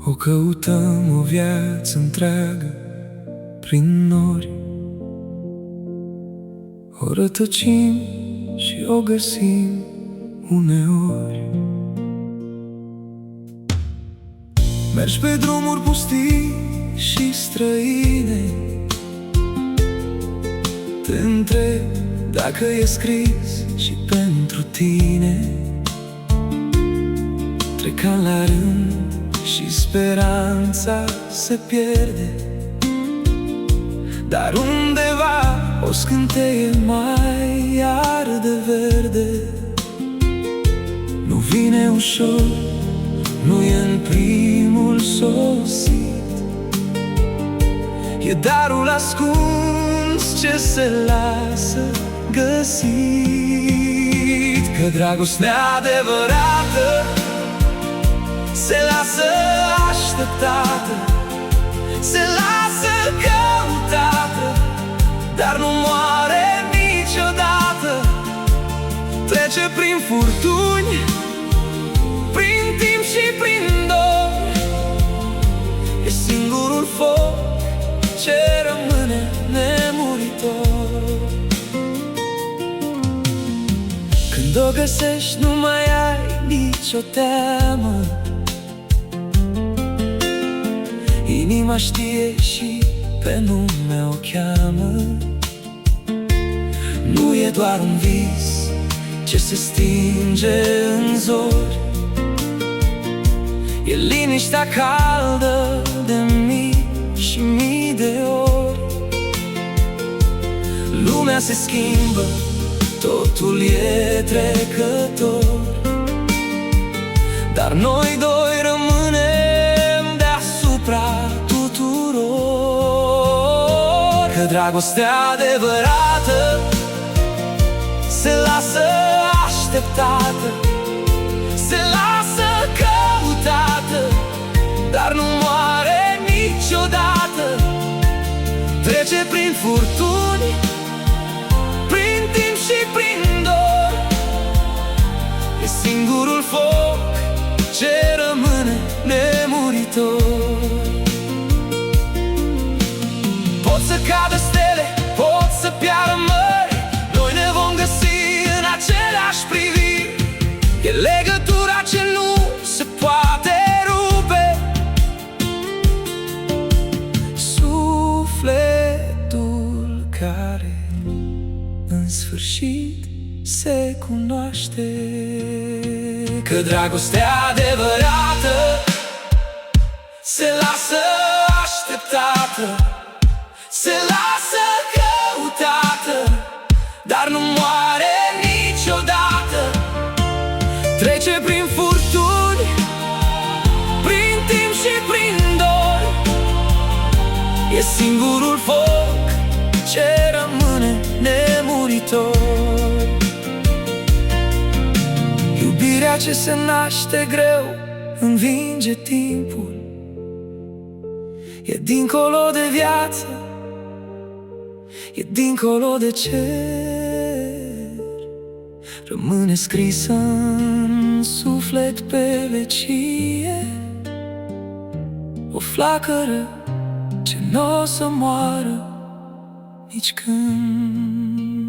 O căutăm o viață întreagă prin nori, o rătăcim și o găsim uneori. Mergi pe drumuri pustii și străine, te întrebi dacă e scris și pentru tine. Trec ani la rând și speranța se pierde, dar undeva o scânteie mai arde verde. Nu vine ușor, nu e în primul sosit, e darul ascuns ce se lasă găsit. Că dragostea adevărată se lasă așteptată, se lasă căutată, dar nu moare niciodată. Trece prin furtuni, prin timp și prin dor, e singurul foc ce rămâne nemuritor. Când o găsești nu mai ai nicio teamă, inima știe și pe nume o cheamă. Nu e doar un vis ce se stinge în zori, e liniștea caldă de mii și mii de ori. Lumea se schimbă, totul e trecător, dar noi doi rămânem deasupra tuturor. Că dragostea adevărată se lasă așteptată, se lasă căutată, dar nu moare niciodată. Trece prin furtuni, prin timp și prin dor, e singurul foc ce rămâne nemuritor. Pot să cadă stele, pot să piară mări, noi ne vom găsi în aceleași priviri. E legătura ce nu se poate rupe, sufletul care în sfârșit se cunoaște. Că dragostea adevărată se lasă așteptată, se lasă căutată, dar nu moare niciodată. Trece prin furtuni, prin timp și prin dor, e singurul foc ce rămâne nemuritor. Iubirea ce se naște greu învinge timpul, e dincolo de viață, e dincolo de cer. Rămâne scrisă în suflet pe vecie, o flacără ce n-o să moară nici când.